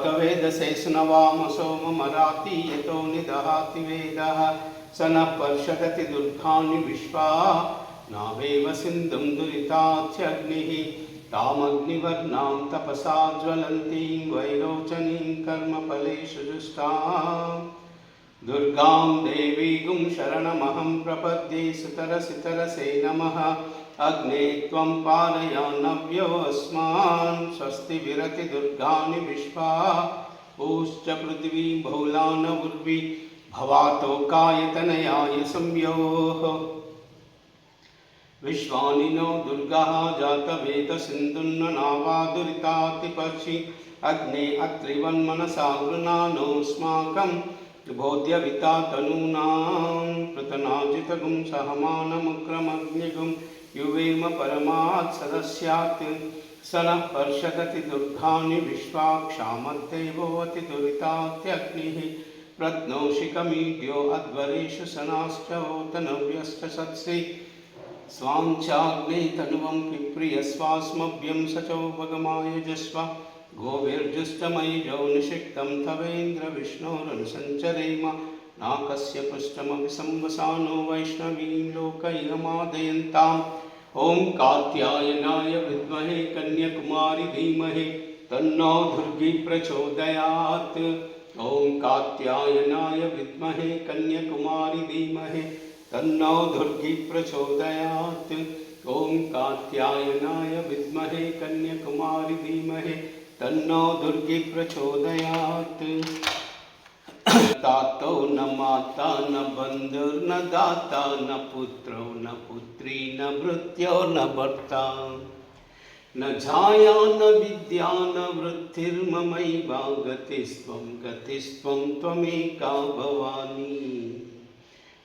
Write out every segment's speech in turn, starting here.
जातवेदसे सुनवामसो ममराति यतो निदहाति वेदः स नः पर्षदति दुर्गानि विश्वा नावेव सिन्धुं दुरितात्यग्निः तामग्निवर्णां तपसा ज्वलन्तीं वैरोचनीं कर्मफलेषु जुष्टाम् दुर्गां देवीगुं शरणमहं प्रपद्ये सुतरसितरसे नमः अग्ने त्वं पारयानव्योऽस्मान् स्वस्ति विरति दुर्गानि विश्वा पूश्च पृथिवी बहुलानवुर्वी भवातोकायतनयाय संयोः विश्वानिनो दुर्गः जातवेदसिन्धुन्ननावादुरितातिपर्षि अग्ने अत्रिवन्मनसा गृणानोऽस्माकं बोध्यविता तनूनां पृतनाजितगुं सहमानमुग्रमग्निगुं युवेम परमात् सदस्यात् स नः पर्षदति दुर्गानि विश्वाक्षामद्देवोऽति दुरितात्यग्निः प्रत्नोषिकमीड्यो अध्वरेषु सनाश्च ओतनव्यश्च सत्सि स्वाञ्चाग्ने तनुवं पिप्रियस्वास्मभ्यं सचोपगमायुजस्व गोविर्जुष्टमयिजो निषिक्तं तवेन्द्र विष्णोरनुसञ्चरेम नाकस्य पृष्ठमपि संवसानो वैष्णवीं लोकैकमादयन्ताम् ॐ कात्यायनाय विद्महे कन्याकुमारी धीमहि तन्नो दुर्गी प्रचोदयात् ॐ कात्यायनाय विद्महे कन्याकुमारी धीमहि तन्नो दुर्गी प्रचोदयात् ॐ कात्यायनाय विद्महे कन्याकुमारी धीमहि तन्नो दुर्गी प्रचोदयात् तातो न माता न बन्धुर्न दाता न पुत्रो न पुत्री न भृत्यो न भर्ता न जाया न विद्या न वृत्तिर्ममैवा गतिस्त्वं त्वमेका भवानी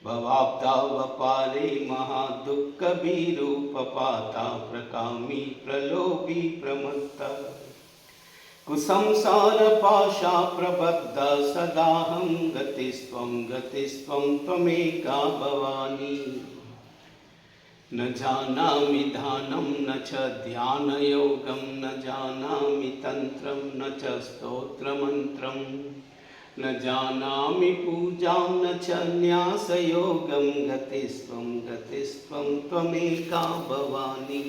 भवाब्दावपारे महादुःखभीरूपपाता प्रकामी प्रलोभी प्रमत्ता कुसंसारपाशा प्रबद्धा सदाहं गतिस्त्वं त्वमेका भवानी न जानामि ध्यानं न च ध्यानयोगं न जानामि तन्त्रं न च स्तोत्रमन्त्रं न जानामि पूजां न च न्यासयोगं गतिस्त्वं त्वमेका भवानी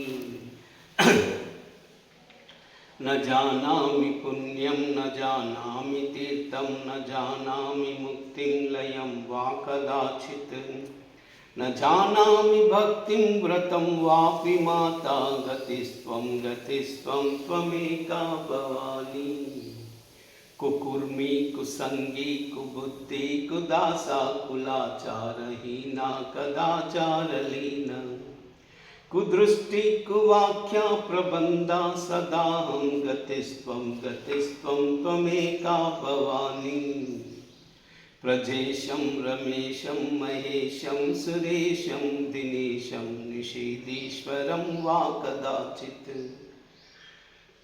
न जानामि पुण्यं न जानामि तीर्थं न जानामि मुक्तिं लयं वा कदाचित् न जानामि भक्तिं व्रतं वापि माता गतिस्त्वं त्वमेका भवानी कुकुर्मी कुसंगी कुबुद्धि कुदासा कुलाचारहीना कदाचारलीना कुदृष्टि कुवाक्या प्रबन्धा सदाहं गतिस्त्वं त्वमेका भवानी प्रजेशं रमेशं महेशं सुरेशं दिनेशं निषीदीश्वरं वा कदाचित्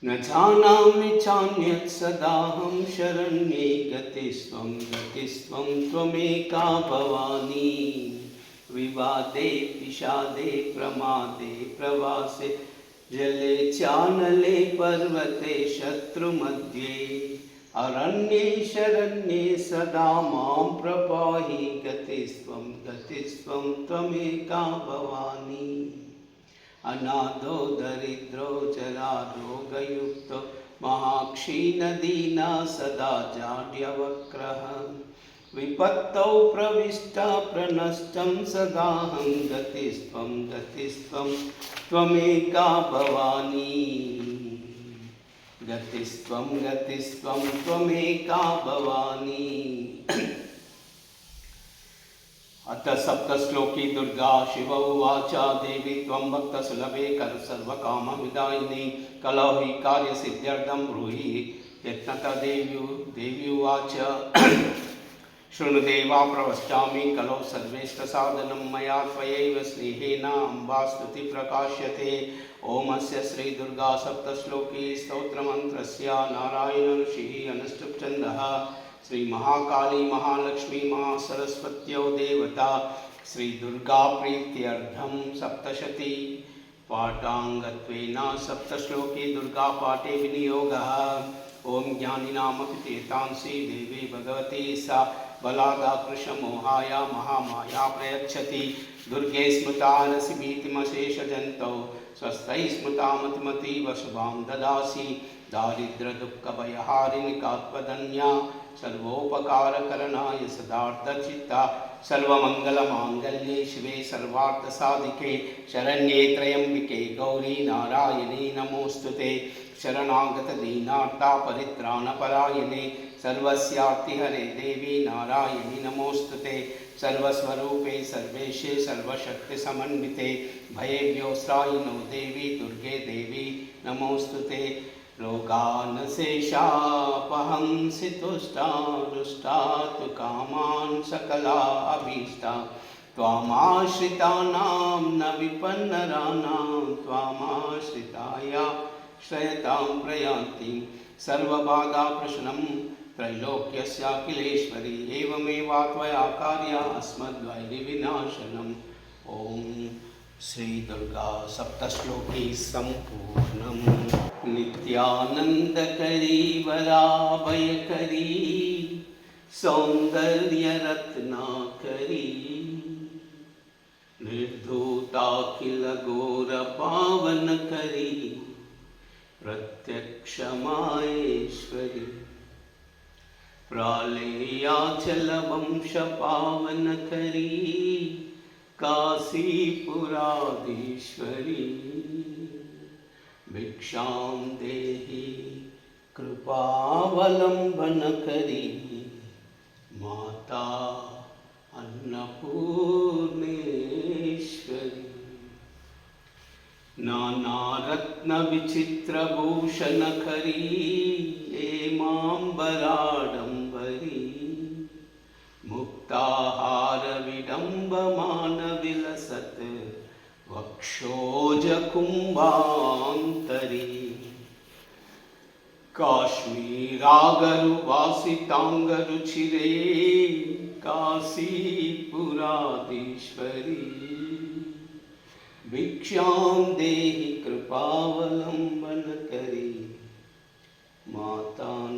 न जानामि चान्यत् सदाहं शरण्ये गतिस्त्वं त्वमेका भवानी विवादे विषादे प्रमादे प्रवासे जले चानले पर्वते शत्रुमध्ये अरण्ये शरण्ये सदा मां प्रपाहि गतिस्त्वं त्वमेका भवानी अनाथो दरिद्रो जरारोगयुक्तो महाक्षीणदीना सदा जाड्यवक्रः विपत्तौ प्रविष्टा प्रनष्टं सदाहं गतिस्त्वं त्वमेका भवानी गतिस्त्वं त्वमेका भवानी। अथ सप्तश्लोकी दुर्गा शिव उवाच देवी त्वं भक्तसुलभे कर सर्वकामविदायिनी कलौ हि कार्यसिद्ध्यर्थं ब्रूहि यत्नतः देवी उवाच शृणुदेवा प्रवक्ष्यामि कलौ सर्वेष्टसाधनं मया त्वयैव स्नेहेन अम्बास्तुति प्रकाश्यते। ओमस्य श्रीदुर्गा सप्तश्लोकी स्तोत्रमन्त्रस्य नारायण ऋषिः अनुष्टुप् छन्दः श्री महाकाली महालक्ष्मी महासरस्वत्यो देवता श्रीदुर्गा प्रीत्यर्थं सप्तशती पाठाङ्गत्वेन सप्तश्लोकी दुर्गा पाठे विनियोगः। ओम ज्ञानिनामपि तीर्थांसि देवी भगवती सा बलादाकृशमोहाया महामाया प्रयच्छति दुर्गे स्मृता नसिभीतिमशेषजन्तौ स्वस्तै स्मृता मतिमतीव शुभां ददासि दारिद्र्यदुःखभयहारिणि कात्वदन्या सर्वोपकारकरणाय सदार्थचित्ता सर्वमङ्गलमाङ्गल्ये शिवे सर्वार्थसाधिके शरण्ये त्र्यम्बिके गौरी नारायणी नमोऽस्तुते शरणागतदीनार्ता परित्राणपरायणे सर्वस्यार्तिहरे देवी नारायणी नमोऽस्तुते सर्वस्वरूपे सर्वेशे सर्वशक्तिसमन्विते भयेभ्योऽस्त्रायिनो देवी दुर्गे देवी नमोऽस्तुते रोगानशेषापहंसि तुष्टा रुष्टा तु कामान् सकला अभीष्टा त्वामाश्रितानां न विपन्नराणां त्वामाश्रिताया श्रयतां प्रयान्ति सर्वबाधाप्रशनं त्रैलोक्यस्याखिलेश्वरी एवमेवा त्वया कार्या अस्मद्वैरिविनाशनम् ॐ श्री दुर्गा सप्तश्लोकी सम्पूर्णम् नित्यानन्दकरी वराभयकरी सौन्दर्यरत्नाकरी निर्धूताखिलघोरपावनकरी प्रत्यक्षमाहेश्वरी प्रालेयाचलवंशपावनकरी काशीपुराधीश्वरी भिक्षां देहि कृपावलम्बनकरी माता अन्नपूर्णेश्वरी नानारत्नविचित्रभूषणकरी हेमाम्बराडम्बरी मुक्ताहारविडम्बमानविलसत् वक्षोजकुम्भान्तरी काश्मीरागरुवासिताङ्गरुचिरे काशीपुराधीश्वरी भिक्षां देहि कृपावलम्बनकरी मातान्नपूर्णेश्वरी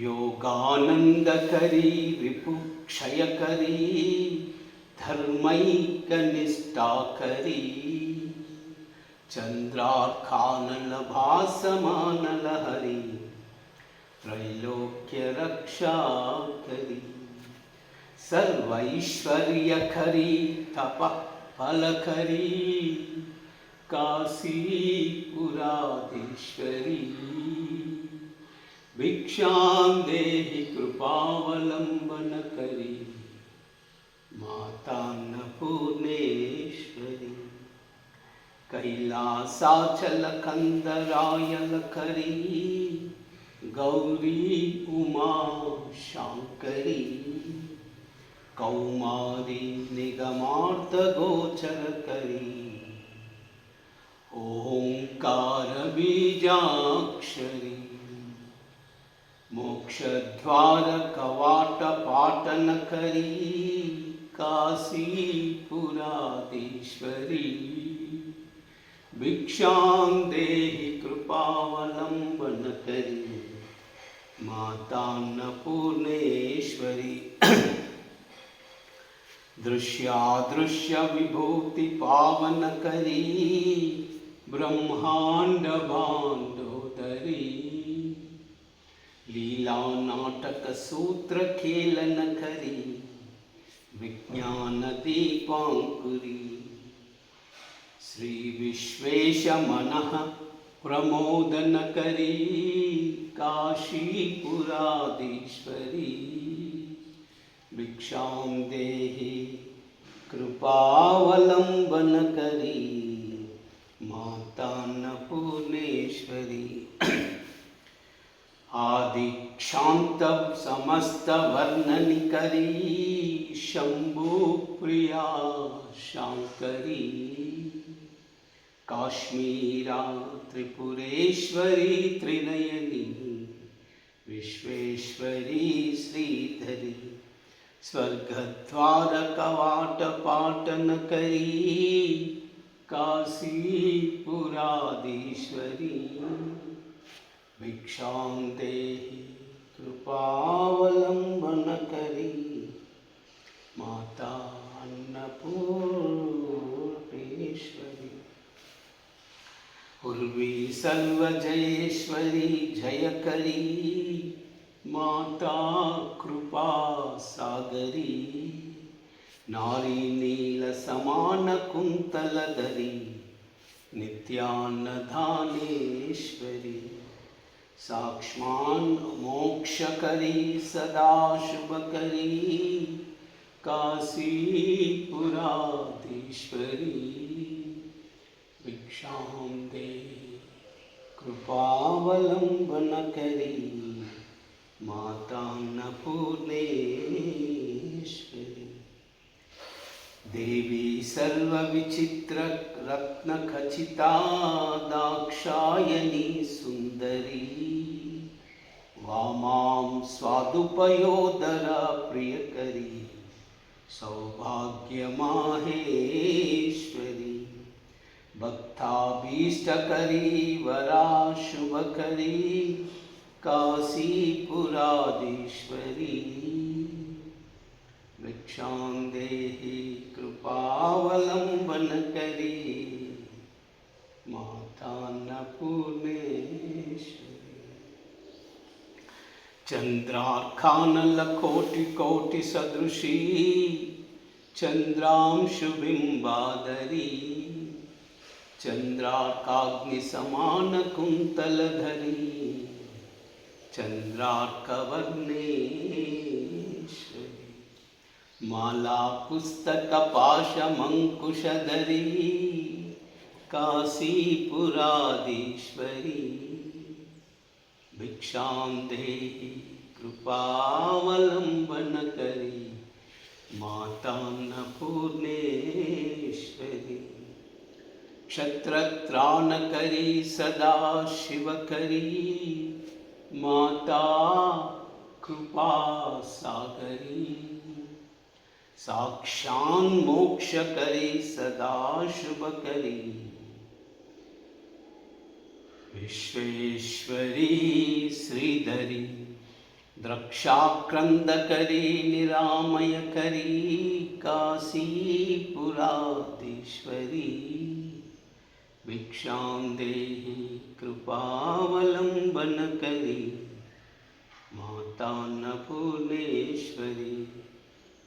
योगानन्दकरी रिपुक्षयकरी धर्मैकनिष्ठाकरी चन्द्रार्कानलभासमानलहरी त्रैलोक्यरक्षाकरी सर्वैश्वर्यकरी तपःफलकरी काशीपुराधीश्वरी भिक्षां देहि कृपावलम्बनकरी मातान्नपूर्णेश्वरी कैलासाचलकन्दरायलकरी गौरी उमा शाङ्करी कौमारी निगमार्थगोचरकरी ओंकारबीजाक्षरी मोक्षद्वारकवाटपाटनकरी काशीपुराधीश्वरी भिक्षां देहि कृपावलम्बनकरी मातान्नपूर्णेश्वरी दृश्यादृश्यविभूतिपावनकरी ब्रह्माण्डभाण्डोदरी लीलानाटकसूत्रखेलनकरी विज्ञानदीपाङ्कुरी श्रीविश्वेशमनः प्रमोदनकरी काशीपुराधीश्वरी भिक्षां देहि कृपावलम्बनकरी मातान्नपूर्णेश्वरी आदिक्षान्तः समस्तवर्णनिकरी शम्भुप्रिया शाङ्करी काश्मीरा त्रिपुरेश्वरी त्रिनयनी विश्वेश्वरी श्रीधरी स्वर्गद्वारकवाटपाटनकरी काशीपुराधीश्वरी भिक्षां देहि कृपावलम्बनकरी माता अन्नपूर्णेश्वरी उर्वी सर्वजयेश्वरी जयकरी माता कृपा सागरी नारी नील समान कुंतलधरी नित्यान्नदानेश्वरी साक्ष्मान् मोक्षकरी सदा शुभकरी काशीपुराधीश्वरी भिक्षां देहि कृपावलम्बनकरी मातान्नपूर्णेश्वरी देवी सर्वविचित्ररत्नखचिता दाक्षायणी सुन्दरी वामां स्वादुपयोदरा प्रियकरी सौभाग्यमाहेश्वरी भक्ताभीष्टकरी वरा शुभकरी काशीपुराधीश्वरी भिक्षां देहि कृपावलम्बनकरी मातान्नपूर्णेश्वरी चन्द्रार्कानलकोटिकोटिसदृशी चन्द्रांशुबिम्बाधरी चन्द्रार्काग्निसमानकुन्तलधरी चन्द्रार्कवर्णेश्वरी माला पुस्तकपाशमङ्कुशधरी काशीपुराधीश्वरी भिक्षां देहि कृपावलम्बनकरी मातान्नपूर्णेश्वरी क्षत्रत्राणकरी सदा शिवकरी माता कृपा सागरी साक्षान् मोक्षकरी सदा शुभकरी विश्वेश्वरी श्रीधरी द्रक्षाक्रन्दकरी निरामयकरी काशीपुराधीश्वरी भिक्षां देहि कृपावलम्बनकरी मातान्नपूर्णेश्वरी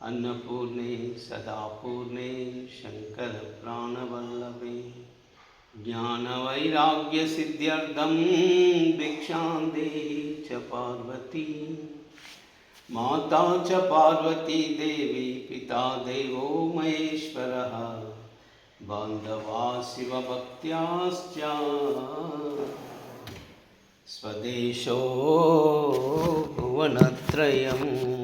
अन्नपूर्णे सदापूर्णे शङ्करप्राणवल्लभे ज्ञानवैराग्यसिद्ध्यर्थं भिक्षां देहि च पार्वती माता च पार्वती देवी पिता देवो महेश्वरः बान्धवा शिवभक्त्याश्च स्वदेशो भुवनत्रयम्